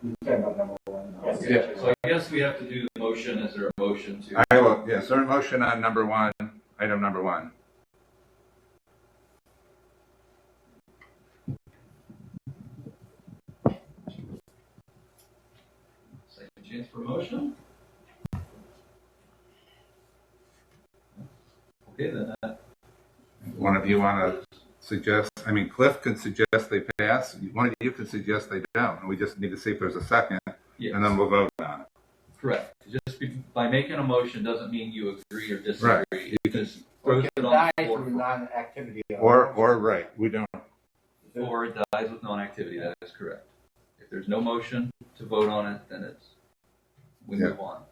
You're talking about number 1 now. Okay. Yeah. So I guess we have to do the motion. Is there a motion to? I will. Yes. There a motion on number 1, item number 1. Second chance for motion? Okay, then One of you want to suggest? I mean, Cliff can suggest they pass. One of you can suggest they don't. We just need to see if there's a second, yes. and then we'll vote on it. Correct. Just by making a motion doesn't mean you agree or disagree. Right. It just Or throws it it can on die the floor. through non-activity. Or right. We don't. Or it dies with non-activity. That is correct. If there's no motion to vote on it, then we move on.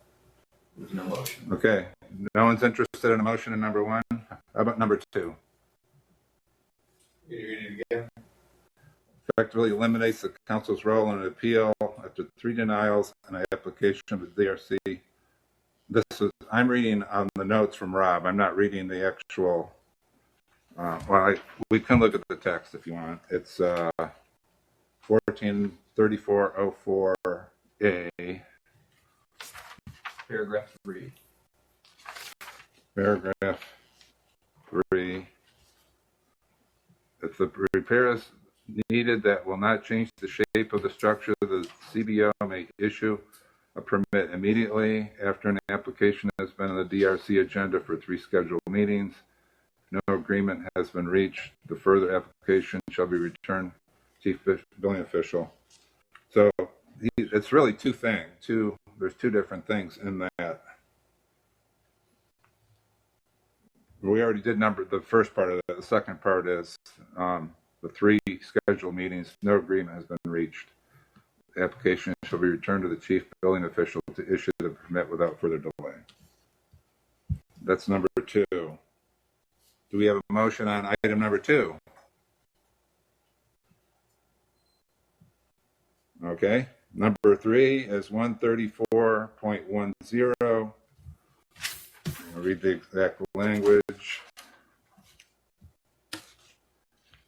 There's no motion. Okay. No one's interested in a motion in number 1. How about number 2? Can you read it again? Effectively eliminates the council's role in an appeal after 3 denials and an application of the DRC. I'm reading on the notes from Rob. I'm not reading the actual. We can look at the text if you want. It's 143404A, Paragraph 3. paragraph 3. If the repair is needed that will not change the shape of the structure, the CBO may issue a permit immediately after an application has been on the DRC agenda for 3 scheduled meetings. If no agreement has been reached, the further application shall be returned to Chief Building Official. So it's really 2 things. There's 2 different things in that. We already did the first part of that. The second part is the 3 scheduled meetings, no agreement has been reached. The application shall be returned to the chief building official to issue the permit without further delay. That's number 2. Do we have a motion on item number 2? Okay. Number 3 is 134.10. I'll read the exact language.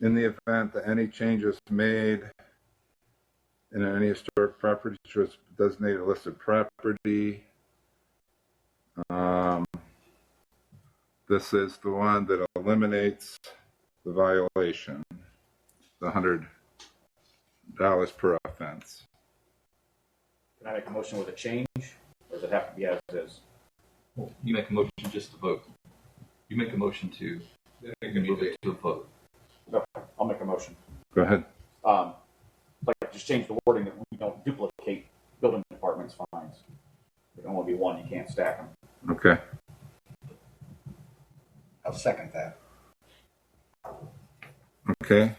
In the event that any changes made in any historic property to designated listed property, this is the one that eliminates the violation, the $100 per offense. Can I make a motion with a change, or does it have to be as is? Well, you make a motion just to vote. You make a motion to move it to a vote. No, I'll make a motion. Go ahead. Like just change the wording that we don't duplicate building department's fines. There can only be one, you can't stack them. Okay. I'll second that. Okay.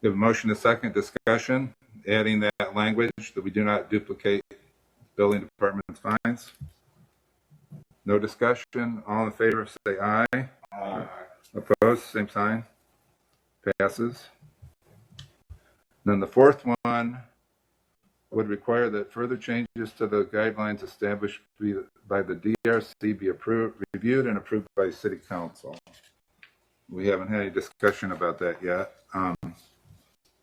We have a motion and a second discussion, adding that language that we do not duplicate building department's fines. No discussion. All in favor, say aye. Opposed, same sign. Passes. Then the fourth one would require that further changes to the guidelines established by the DRC be reviewed and approved by City Council. We haven't had any discussion about that yet.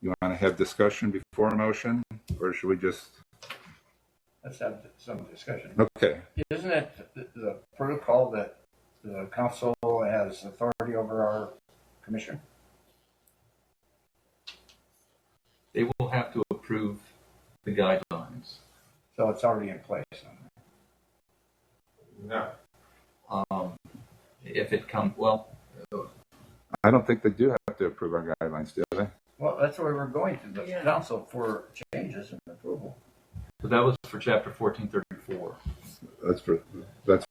You want to have discussion before a motion, or should we just? Let's have some discussion. Okay. Isn't it the protocol that the council has authority over our commission? They will have to approve the guidelines. So it's already in place. No. If it comes, well, I don't think they do have to approve our guidelines, do they? Well, that's why we're going to the Yeah. council for changes and approval. but that was for chapter 1434, That's for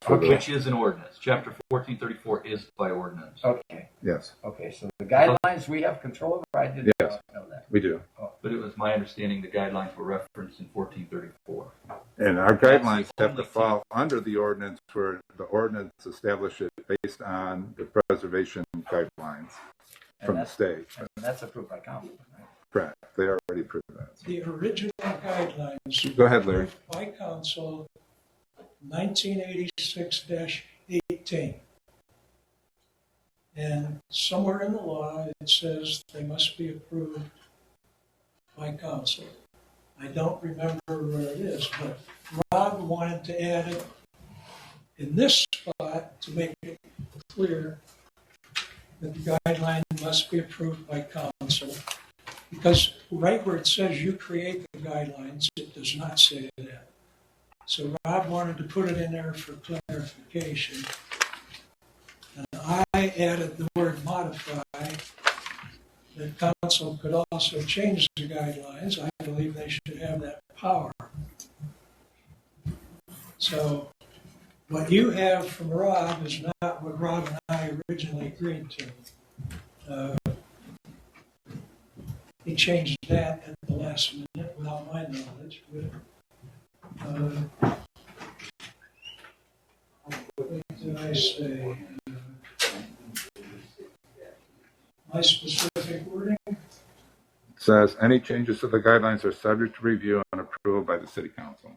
Okay. which is an ordinance. Chapter 1434 is by ordinance. Okay, yes, okay, so the guidelines we have control over, I did Yes. not know that. we do. But it was my understanding the guidelines were referenced in 1434. And our guidelines have to fall under the ordinance where the ordinance establishes it based on the preservation guidelines from the state. And that's approved by council, right? Correct. They already approved that. The original guidelines Go ahead, Larry. approved by council 1986-18. And somewhere in the law, it says they must be approved by council. I don't remember where it is, but Rob wanted to add it in this spot to make it clear that the guideline must be approved by council. Because right where it says you create the guidelines, it does not say that. So Rob wanted to put it in there for clarification. And I added the word modify, that council could also change the guidelines. I believe they should have that power. So what you have from Rob is not what Rob and I originally agreed to. He changed that at the last minute without my knowledge. What did I say? My specific wording? Says any changes to the guidelines are subject to review and approval by the city council.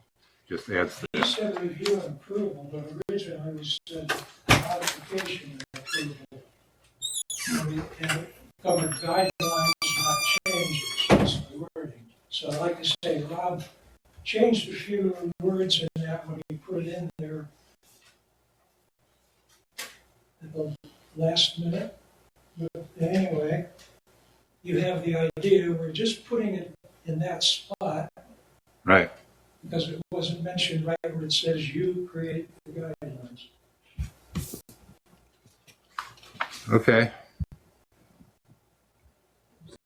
Just adds You said review and approval, but originally we said modification and approval. And it covered guidelines, not changes, that's the wording. So like I say, Rob changed a few words in that when he put it in there at the last minute. But anyway, you have the idea, we're just putting it in that spot right. because it wasn't mentioned right where it says you create the guidelines. Okay.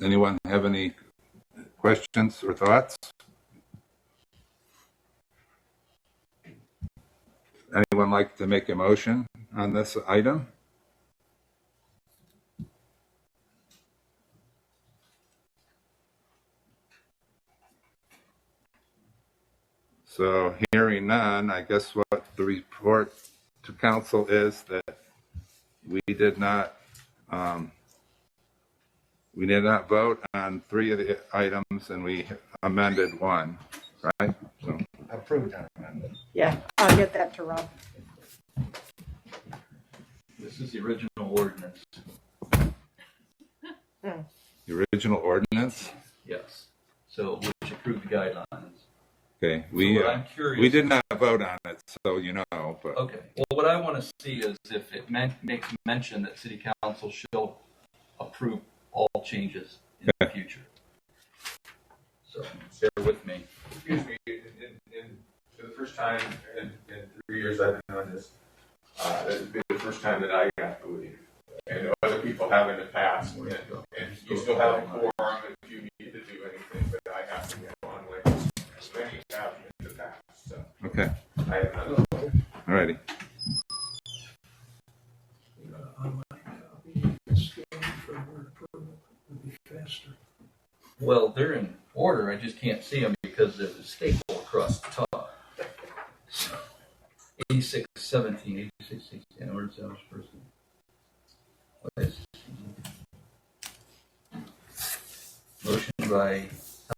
Anyone have any questions or thoughts? Anyone like to make a motion on this item? So hearing none, I guess what the report to council is that we did not We did not vote on 3 of the items, and we amended 1, right? So, Approved on amendment. Yeah, I'll get that to Rob. This is the original ordinance. the original ordinance, Yes. So, which approved the guidelines. okay, So we, what I'm curious. we did not vote on it, so you know, but, Okay. Well, what I want to see is if it makes mention that city council shall approve all changes in the future. So bear with me. Excuse me, for the first time in 3 years I've been on this, this has been the first time that I got to leave. And other people have in the past, and you still have a quorum if you need to do anything, but I have to go on like many have in the past, so okay, I have not. alrighty. Online copy, scan for word approval would be faster. Well, they're in order. I just can't see them because there's a staple across the top. 8617, 8616, order established person. What is motion by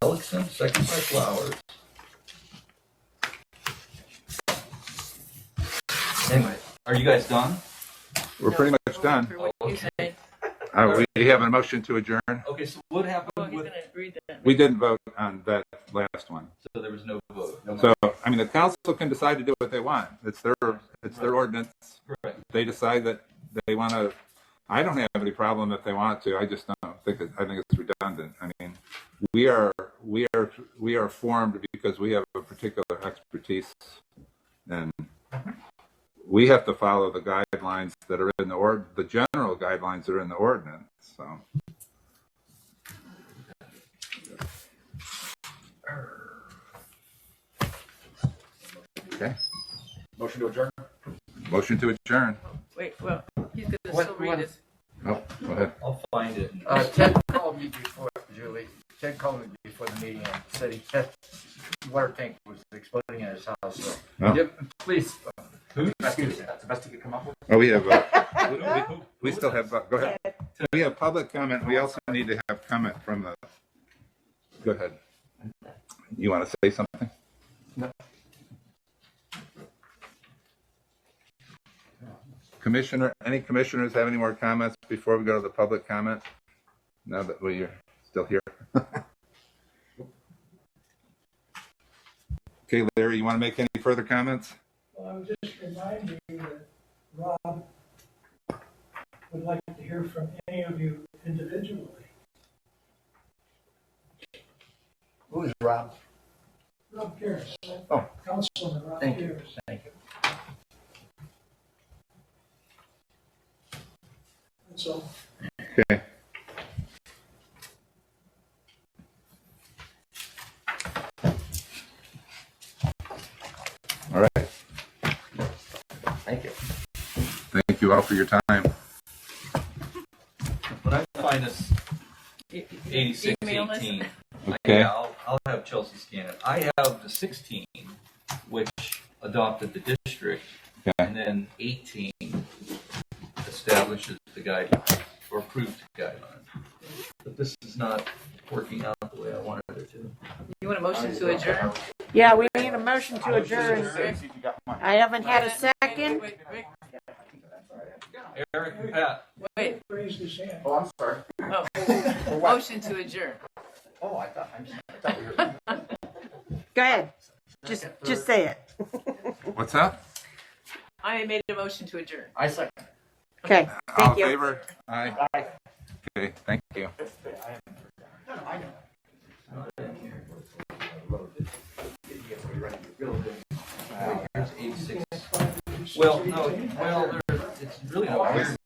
Ellickson, second by Flowers. Anyway, are you guys done? We're pretty much done. For what you say. We have a motion to adjourn. Okay, so what Well, happened he's with, gonna read that. We didn't vote on that last one. so there was no vote? So, I mean, the council can decide to do what they want. It's their ordinance. Correct. They decide that they want to, I don't have any problem if they want to. I just don't think I think it's redundant. I mean, we are formed because we have a particular expertise, and we have to follow the guidelines that are in the general guidelines that are in the ordinance. So, okay, Motion to adjourn? motion to adjourn. Wait, well, he's gonna What- still read what- it. Oh, go ahead. I'll find it. Ted called me before, Julie, Ted called me before the meeting and said he said water tank was exploding in his house, so. Oh. Yep, please. Who? That's the best you could come up with? Oh, we have, we still have, go ahead. We have public comment. We also need to have comment from the, go ahead. You want to say something? No. Any commissioners have any more comments before we go to the public comment? Now that we're still here. Okay, Larry, you want to make any further comments? Well, I would just remind you that Rob would like to hear from any of you individually. Who is Rob? Rob Pierce. Oh. Councilman Rob Thank you. Pierce. Thank you. That's all. Okay. All right. Thank you. Thank you all for your time. When I find this Email us. 8618, Okay. I'll have Chelsea scan it. I have the 16, which adopted the district, Okay. and then 18 establishes the guidelines or approves the guidelines. But this is not working out the way I wanted it to. You want a motion to adjourn? Yeah, we need a motion to adjourn. I haven't had a second. Wait, Eric, Pat, wait, Raised his hand. Oh, I'm sorry. oh, motion to adjourn. Oh, I thought we were. Go ahead. Just say it. What's up? I made a motion to adjourn. I second. Okay, All thank in you. favor? Aye. Aye. Okay, thank you. I know. here's 86. Well, no, it's really not.